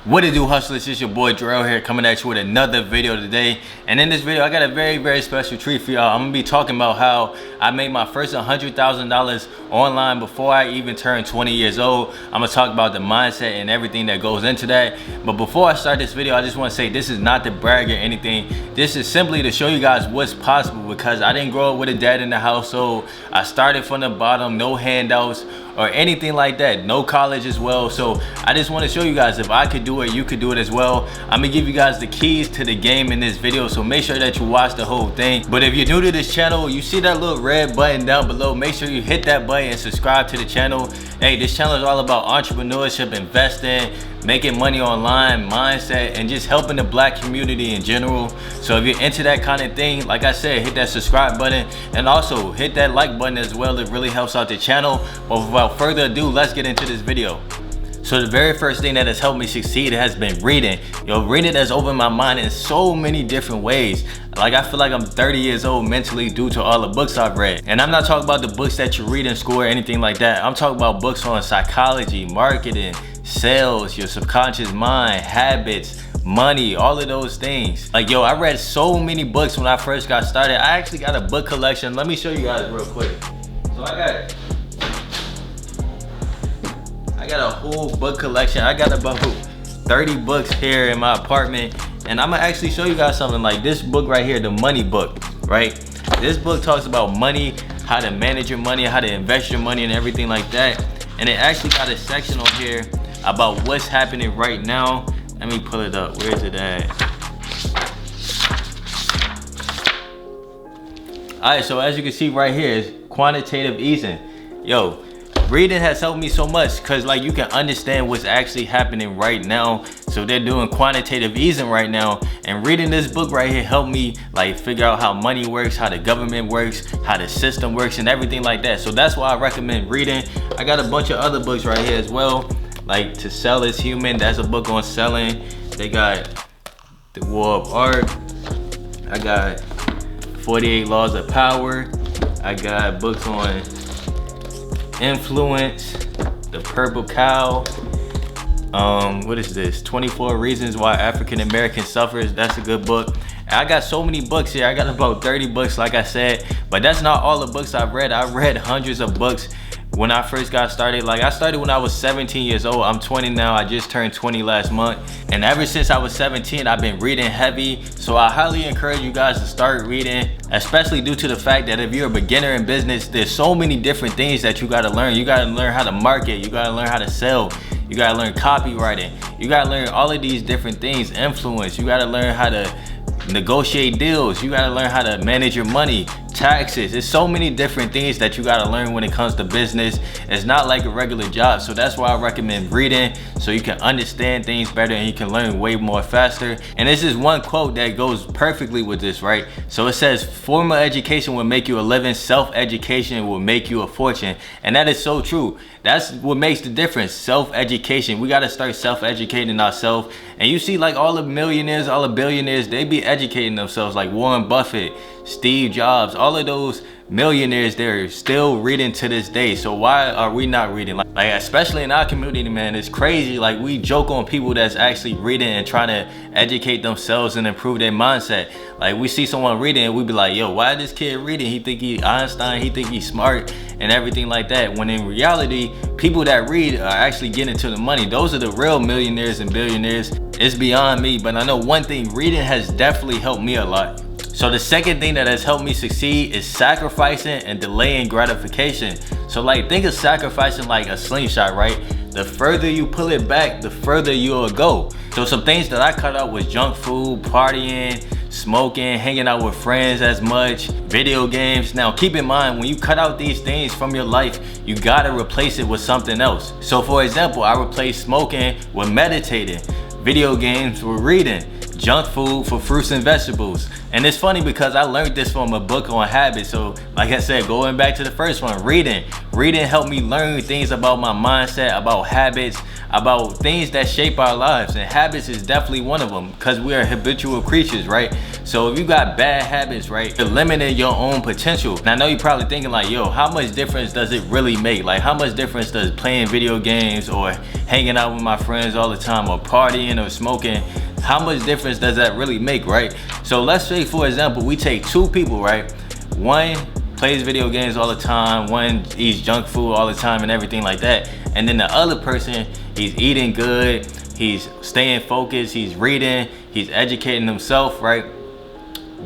What it do, hustlers? It's your boy Jarrell here, coming at you with another video today. And in this video I got a very special treat for y'all. I'm gonna be talking about how I made my first $100,000 online before I even turned 20 years old. I'm gonna talk about the mindset and everything that goes into that. But before I start this video, I just want to say this is not to brag or anything. This is simply to show you guys what's possible, because I didn't grow up with a dad in the household. I started from the bottom, no handouts or anything like that, no college as well. So I just want to show you guys, if I could do it, you could do it as well. I'm gonna give you guys the keys to the game in this video, so make sure that you watch the whole thing. But if you're new to this channel, you see that little red button down below, make sure you hit that button and subscribe to the channel. Hey, this channel is all about entrepreneurship, investing, making money online, mindset, and just helping the black community in general. So if you're into that kind of thing, like I said, hit that subscribe button and also hit that like button as well. It really helps out the channel. But without further ado, let's get into this video. So the very first thing that has helped me succeed has been reading. Reading has opened my mind in so many different ways. Like, I feel like I'm 30 years old mentally due to all the books I've read. And I'm not talking about the books that you read in school or anything like that. I'm talking about books on psychology, marketing, sales, your subconscious mind, habits, money, all of those things. Like, I read so many books when I first got started. I actually got a book collection. Let me show you guys real quick. So I got a whole book collection. I got about 30 books here in my apartment, and I'm gonna actually show you guys something. Like this book right here, the money book, right? This book talks about money, how to manage your money, how to invest your money and everything like that. And it actually got a section on here about what's happening right now. Let me pull it up. Where is it at? All right, so as you can see right here is quantitative easing. Reading has helped me so much, because like you can understand what's actually happening right now. So they're doing quantitative easing right now, and reading this book right here helped me like figure out how money works, how the government works, how the system works, and everything like that. So that's why I recommend reading. I got a bunch of other books right here as well, like To Sell Is Human. That's a book on selling. They got The War of Art. I got 48 Laws of Power. I got books on influence, The Purple Cow. What is this? 24 Reasons Why African American Suffers. That's a good book. And I got so many books here. I got about 30 books, like I said, but that's not all the books I've read. I've read hundreds of books when I first got started. Like, I started when I was 17 years old. I'm 20 now. I just turned 20 last month. And ever since I was 17, I've been reading heavy. So I highly encourage you guys to start reading, especially due to the fact that if you're a beginner in business, there's so many different things that you got to learn. You got to learn how to market. You got to learn how to sell. You got to learn copywriting. You got to learn all of these different things, influence. You got to learn how to negotiate deals. You got to learn how to manage your money, taxes. There's so many different things that you got to learn when it comes to business. It's not like a regular job. So that's why I recommend reading, so you can understand things better and you can learn way more faster. And this is one quote that goes perfectly with this, right? So it says, formal education will make you a living, self-education will make you a fortune. And that is so true. That's what makes the difference, self-education. We got to start self-educating ourselves. And you see, like, all the millionaires, all the billionaires, they be educating themselves, like Warren Buffett, Steve Jobs, all of those millionaires, they're still reading to this day. So why are we not reading? Like especially in our community, man, it's crazy. Like, we joke on people that's actually reading and trying to educate themselves and improve their mindset. Like, we see someone reading and we be like, why this kid reading? He think he Einstein, he think he's smart and everything like that. When in reality, people that read are actually getting to the money. Those are the real millionaires and billionaires. It's beyond me, but I know one thing, reading has definitely helped me a lot. So the second thing that has helped me succeed is sacrificing and delaying gratification. So like, think of sacrificing like a slingshot, right? The further you pull it back, the further you'll go. So some things that I cut out was junk food, partying, smoking, hanging out with friends as much, video games. Now keep in mind, when you cut out these things from your life, you gotta replace it with something else. So for example, I replaced smoking with meditating, video games with reading, junk food for fruits and vegetables. And it's funny because I learned this from a book on habits. So like I said, going back to the first one, reading helped me learn things about my mindset, about habits, about things that shape our lives, and habits is definitely one of them, because we are habitual creatures, right? So if you got bad habits, right, you're limiting your own potential. And I know you're probably thinking like, yo, how much difference does it really make? Like, how much difference does playing video games or hanging out with my friends all the time or partying or smoking, how much difference does that really make, right? So let's say, for example, we take two people, right? One plays video games all the time, one eats junk food all the time and everything like that, and then the other person, he's eating good, he's staying focused, he's reading, he's educating himself, right?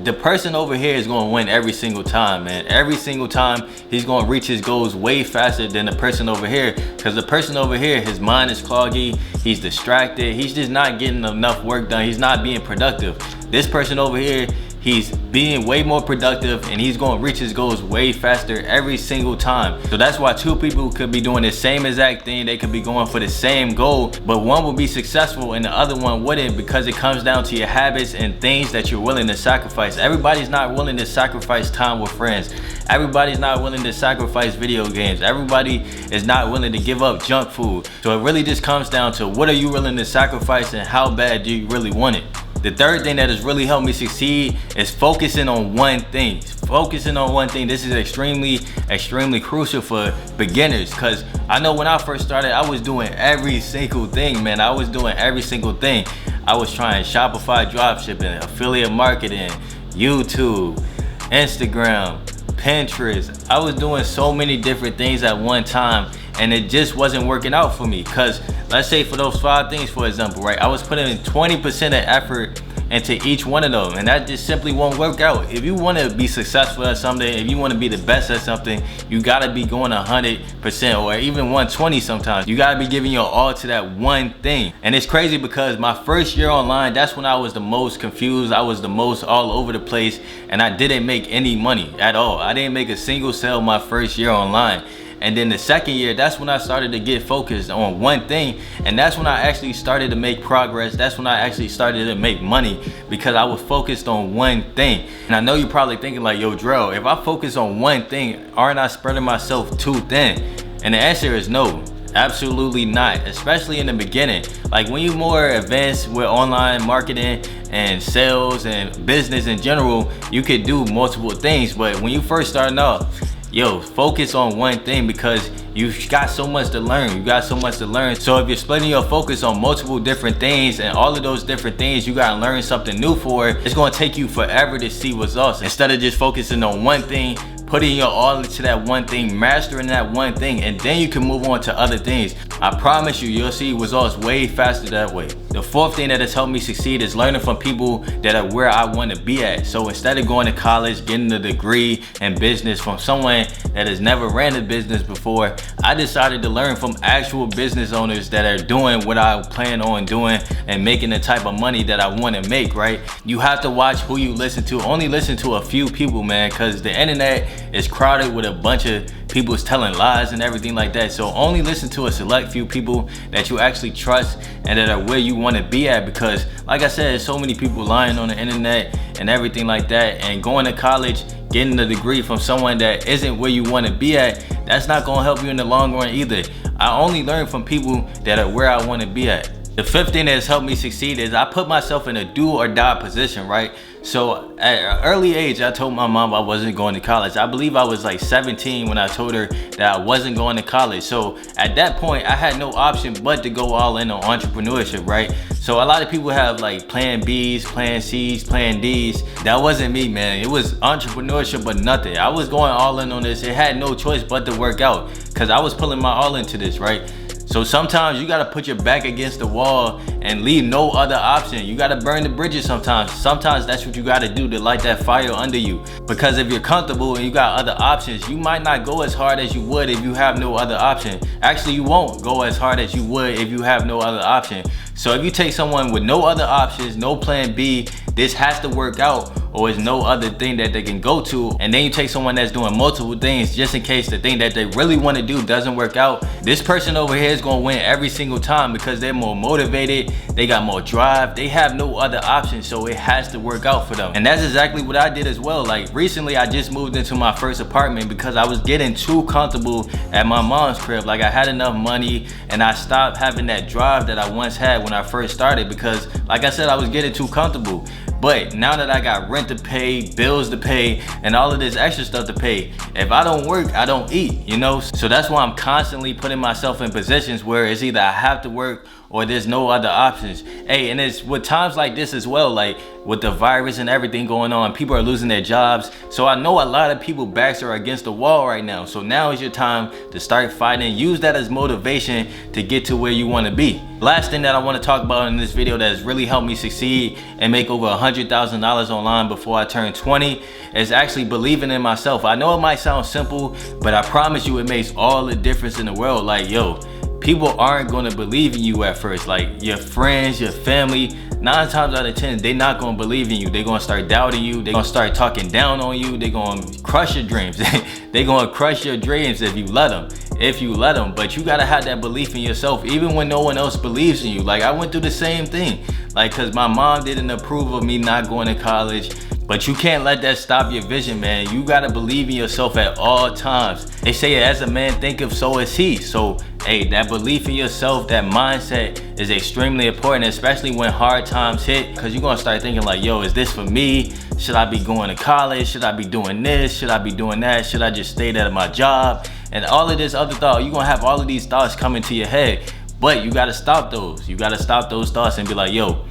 The person over here is going to win every single time, man. Every single time he's going to reach his goals way faster than the person over here, because the person over here, his mind is cloggy, he's distracted, he's just not getting enough work done, he's not being productive. This person over here, he's being way more productive and he's going to reach his goals way faster every single time. So that's why two people could be doing the same exact thing, they could be going for the same goal, but one will be successful and the other one wouldn't, because it comes down to your habits and things that you're willing to sacrifice. Everybody's not willing to sacrifice time with friends. Everybody's not willing to sacrifice video games. Everybody is not willing to give up junk food. So it really just comes down to, what are you willing to sacrifice and how bad do you really want it? The third thing that has really helped me succeed is focusing on one thing. Focusing on one thing. This is extremely crucial for beginners, because I know when I first started, I was doing every single thing, man. I was doing every single thing. I was trying Shopify dropshipping, affiliate marketing, YouTube, Instagram, Pinterest. I was doing so many different things at one time, and it just wasn't working out for me. Because let's say for those 5 things, for example, right, I was putting in 20% of effort into each one of them, and that just simply won't work out. If you want to be successful at something, if you want to be the best at something, you got to be going 100% or even 120 sometimes. You got to be giving your all to that one thing. And it's crazy because my first year online, that's when I was the most confused, I was the most all over the place, and I didn't make any money at all. I didn't make a single sale my first year online. And then the second year, that's when I started to get focused on one thing, and that's when I actually started to make progress. That's when I actually started to make money, because I was focused on one thing. And I know you're probably thinking like, yo, Drell, if I focus on one thing, aren't I spreading myself too thin? And the answer is no, absolutely not, especially in the beginning. Like when you're more advanced with online marketing and sales and business in general, you could do multiple things. But when you first starting off, yo, focus on one thing, because you've got so much to learn. You got so much to learn. So if you're splitting your focus on multiple different things, and all of those different things you gotta learn something new for, it's gonna take you forever to see results. Instead of just focusing on one thing, putting your all into that one thing, mastering that one thing, and then you can move on to other things. I promise you, you'll see results way faster that way. The fourth thing that has helped me succeed is learning from people that are where I want to be at. So instead of going to college, getting a degree in business from someone that has never ran a business before, I decided to learn from actual business owners that are doing what I plan on doing and making the type of money that I want to make, right? You have to watch who you listen to. Only listen to a few people, man, because the internet is crowded with a bunch of people telling lies and everything like that. So only listen to a select few people that you actually trust and that are where you want to be at, because like I said, there's so many people lying on the internet and everything like that. And going to college, getting a degree from someone that isn't where you want to be at, that's not going to help you in the long run either. I only learn from people that are where I want to be at. The fifth thing that has helped me succeed is I put myself in a do or die position, right? So at an early age, I told my mom I wasn't going to college. I believe I was like 17 when I told her that I wasn't going to college. So at that point, I had no option but to go all in on entrepreneurship, right? So a lot of people have like plan Bs, plan Cs, plan Ds. That wasn't me, man. It was entrepreneurship but nothing. I was going all in on this. It had no choice but to work out, because I was pulling my all into this, right? So sometimes you gotta put your back against the wall and leave no other option. You gotta burn the bridges sometimes. Sometimes that's what you gotta do to light that fire under you. Because if you're comfortable and you got other options, you might not go as hard as you would if you have no other option. Actually, you won't go as hard as you would if you have no other option. So if you take someone with no other options, no plan B, this has to work out, or there's no other thing that they can go to. And then you take someone that's doing multiple things just in case the thing that they really want to do doesn't work out. This person over here is going to win every single time because they're more motivated, they got more drive, they have no other options, so it has to work out for them. And that's exactly what I did as well. Like recently I just moved into my first apartment because I was getting too comfortable at my mom's crib. Like I had enough money and I stopped having that drive that I once had when I first started because like I said, I was getting too comfortable. But now that I got rent to pay, bills to pay, and all of this extra stuff to pay, if I don't work, I don't eat, you know? So that's why I'm constantly putting myself in positions where it's either I have to work or there's no other options. Hey, and it's with times like this as well, like with the virus and everything going on, people are losing their jobs. So I know a lot of people backs are against the wall right now. So now is your time to start fighting. Use that as motivation to get to where you want to be. Last thing that I want to talk about in this video that has really helped me succeed and make over $100,000 online before I turned 20 is actually believing in myself. I know it might sound simple, but I promise you it makes all the difference in the world. Like, yo, people aren't going to believe in you at first. Like your friends, your family, 9 times out of 10, they're not going to believe in you. They're going to start doubting you. They're going to start talking down on you. They're going to crush your dreams. They're going to crush your dreams if you let them. But you got to have that belief in yourself even when no one else believes in you. Like I went through the same thing. Like cause my mom didn't approve of me not going to college. But you can't let that stop your vision, man. You gotta believe in yourself at all times. They say as a man thinketh, so is he. So, hey, that belief in yourself, that mindset is extremely important, especially when hard times hit, because you're gonna start thinking like, yo, is this for me? Should I be going to college? Should I be doing this? Should I be doing that? Should I just stay at my job? And all of this other thought, you're gonna have all of these thoughts coming to your head, but you gotta stop those. You gotta stop those thoughts and be like, yo,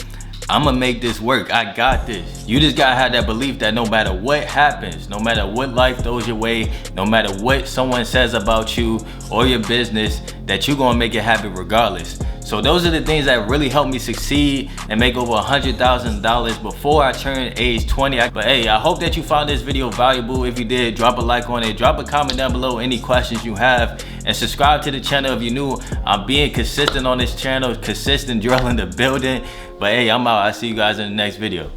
I'm gonna make this work. I got this. You just gotta have that belief that no matter what happens, no matter what life throws your way, no matter what someone says about you or your business, that you're gonna make it happen regardless. So those are the things that really helped me succeed and make over $100,000 before I turned age 20. But hey, I hope that you found this video valuable. If you did, drop a like on it, drop a comment down below any questions you have, and subscribe to the channel if you're new. I'm being consistent on this channel, consistent drill in the building. But hey, I'm out. I'll see you guys in the next video.